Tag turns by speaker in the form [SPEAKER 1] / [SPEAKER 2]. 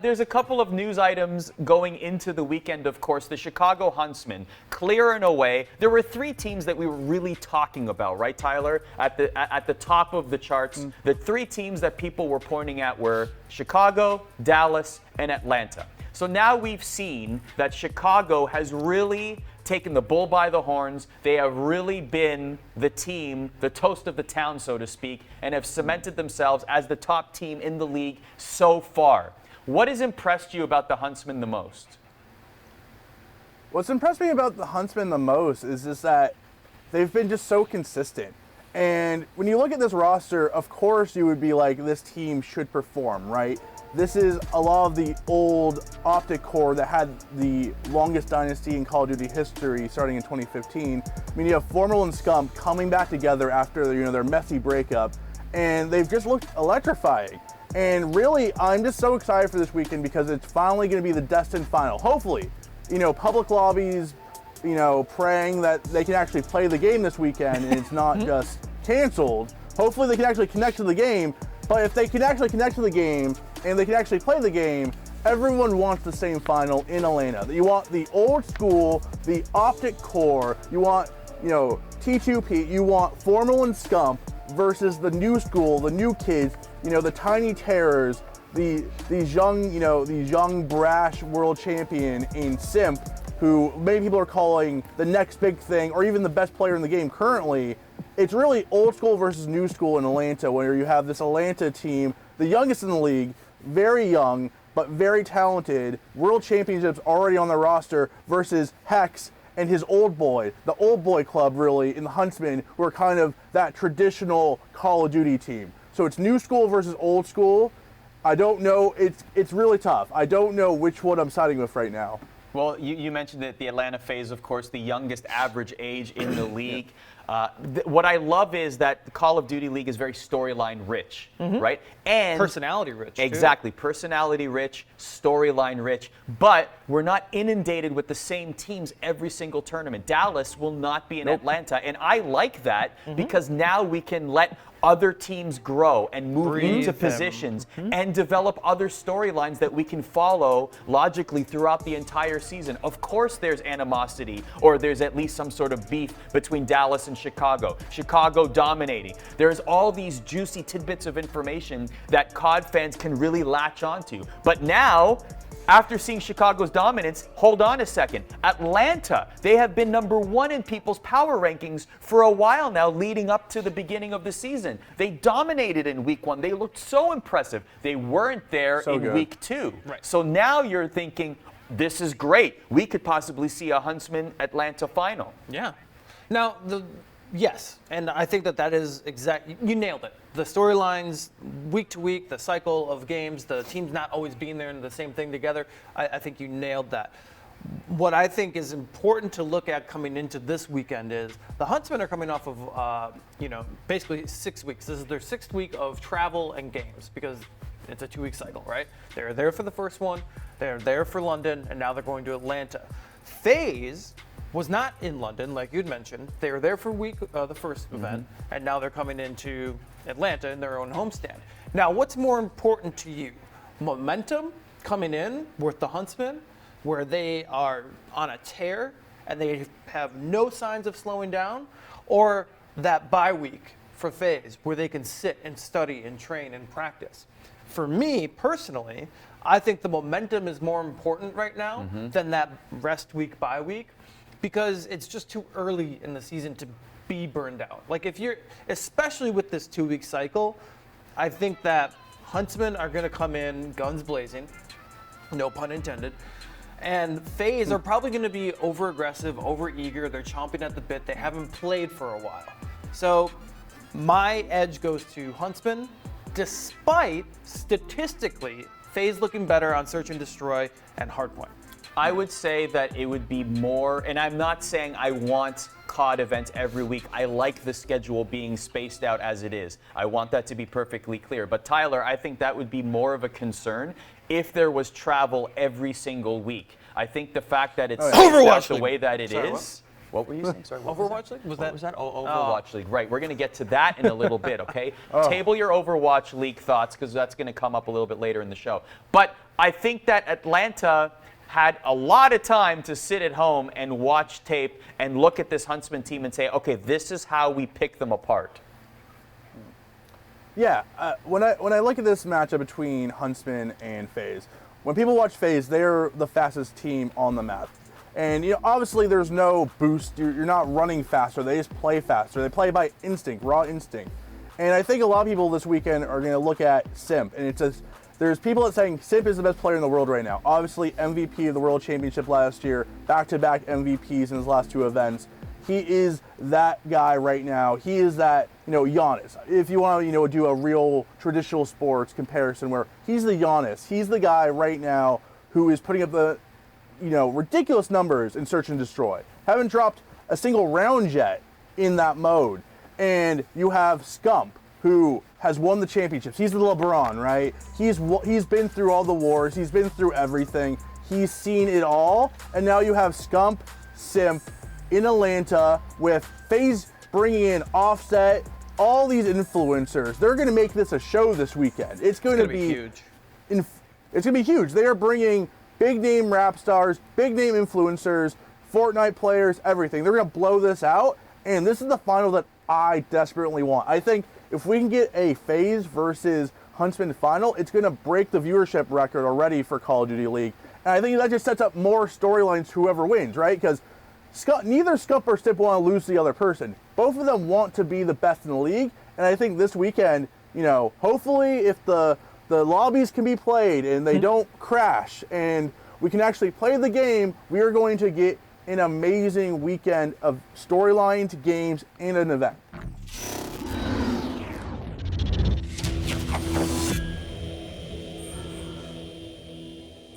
[SPEAKER 1] There's a couple of news items going into the weekend, of course. The Chicago Huntsmen, clear and away. There were three teams that we were really talking about, right, Tyler? At the top of the charts, the three teams that people were pointing at were Chicago, Dallas, and Atlanta. So now we've seen that Chicago has really taken the bull by the horns. They have really been the team, the toast of the town, so to speak, and have cemented themselves as the top team in the league so far. What has impressed you about the Huntsmen the most?
[SPEAKER 2] What's impressed me about the Huntsmen the most is just that they've been just so consistent. And when you look at this roster, of course you would be like, this team should perform, right? This is a lot of the old Optic core that had the longest dynasty in Call of Duty history starting in 2015. I mean, you have Formal and Scump coming back together after their messy breakup, and they've just looked electrifying. And really, I'm just so excited for this weekend because it's finally going to be the destined final. Hopefully, public lobbies, praying that they can actually play the game this weekend and it's not just canceled. Hopefully they can actually connect to the game. But if they can actually connect to the game and they can actually play the game, everyone wants the same final in Atlanta. You want the old school, the Optic core, you want, T2P, you want Formal and Scump versus the new school, the new kids, the Tiny Terrors, these young brash world champion in Simp, who many people are calling the next big thing or even the best player in the game currently. It's really old school versus new school in Atlanta, where you have this Atlanta team, the youngest in the league, very young, but very talented, world championships already on their roster, versus Hex and his old boy, the old boy club really, in the Huntsmen, who are kind of that traditional Call of Duty team. So it's new school versus old school. I don't know, it's really tough. I don't know which one I'm siding with right now.
[SPEAKER 1] Well, you mentioned that the Atlanta FaZe, of course, the youngest average age in the league. What I love is that the Call of Duty League is very storyline rich, right? And
[SPEAKER 3] personality rich.
[SPEAKER 1] Exactly, personality rich, storyline rich. But we're not inundated with the same teams every single tournament. Dallas will not be in Atlanta, and I like that because now we can let other teams grow and move into positions and develop other storylines that we can follow logically throughout the entire season. Of course there's animosity, or there's at least some sort of beef between Dallas and Chicago. Chicago dominating. There's all these juicy tidbits of information that COD fans can really latch onto. But now, after seeing Chicago's dominance, hold on a second. Atlanta, they have been number one in people's power rankings for a while now, leading up to the beginning of the season. They dominated in week one. They looked so impressive. They weren't there in week two.
[SPEAKER 3] Right.
[SPEAKER 1] So now you're thinking, this is great. We could possibly see a Huntsman-Atlanta final.
[SPEAKER 3] Yeah. Now, yes, and I think that is you nailed it. The storylines, week to week, the cycle of games, the teams not always being there and the same thing together, I think you nailed that. What I think is important to look at coming into this weekend is the Huntsmen are coming off of, basically 6 weeks. This is their 6th week of travel and games because it's a 2-week cycle, right? They're there for the first one, they're there for London, and now they're going to Atlanta. FaZe was not in London, like you'd mentioned. They were there for the first event, and now they're coming into Atlanta in their own homestand. Now, what's more important to you? Momentum coming in with the Huntsmen, where they are on a tear and they have no signs of slowing down, or that bye week for FaZe, where they can sit and study and train and practice? For me, personally, I think the momentum is more important right now than that rest week, bye week, because it's just too early in the season to be burned out. Like especially with this 2-week cycle, I think that Huntsmen are gonna come in guns blazing, no pun intended, and FaZe are probably gonna be over aggressive, over eager, they're chomping at the bit, they haven't played for a while. So my edge goes to Huntsmen, despite statistically FaZe looking better on Search and Destroy and Hardpoint.
[SPEAKER 1] I would say that it would be more, and I'm not saying I want COD events every week. I like the schedule being spaced out as it is. I want that to be perfectly clear. But Tyler, I think that would be more of a concern if there was travel every single week. I think the fact that it's spaced out the way that it is. What were you saying? Sorry, what was
[SPEAKER 3] Overwatch
[SPEAKER 1] that?
[SPEAKER 3] League?
[SPEAKER 1] What was that? Overwatch League. Right. We're going to get to that in a little bit, okay?
[SPEAKER 2] Oh.
[SPEAKER 1] Table your Overwatch League thoughts because that's going to come up a little bit later in the show. But I think that Atlanta had a lot of time to sit at home and watch tape and look at this Huntsman team and say, okay, this is how we pick them apart.
[SPEAKER 2] Yeah, when I look at this matchup between Huntsman and FaZe, when people watch FaZe, they're the fastest team on the map. And obviously there's no boost. You're not running faster. They just play faster. They play by instinct, raw instinct. And I think a lot of people this weekend are going to look at Simp, and it's just, there's people that saying Simp is the best player in the world right now. Obviously MVP of the World Championship last year, back-to-back MVPs in his last 2 events. He is that guy right now. He is that, Giannis. If you want to, do a real traditional sports comparison where he's the Giannis. He's the guy right now who is putting up the, ridiculous numbers in Search and Destroy. Haven't dropped a single round yet in that mode. And you have Scump, who has won the championships. He's the LeBron, right? He's been through all the wars. He's been through everything. He's seen it all. And now you have Scump, Simp, in Atlanta with FaZe bringing in Offset, all these influencers. They're going to make this a show this weekend. It's going to be
[SPEAKER 3] huge.
[SPEAKER 2] It's going to be huge. They are bringing big name rap stars, big name influencers, Fortnite players, everything. They're going to blow this out, and this is the final that I desperately want. I think if we can get a FaZe versus Huntsman final, it's going to break the viewership record already for Call of Duty League. And I think that just sets up more storylines to whoever wins, right? Because neither Scump or Stip want to lose to the other person. Both of them want to be the best in the league, and I think this weekend, hopefully if the lobbies can be played and they don't crash and we can actually play the game, we are going to get an amazing weekend of storylines, games, and an event.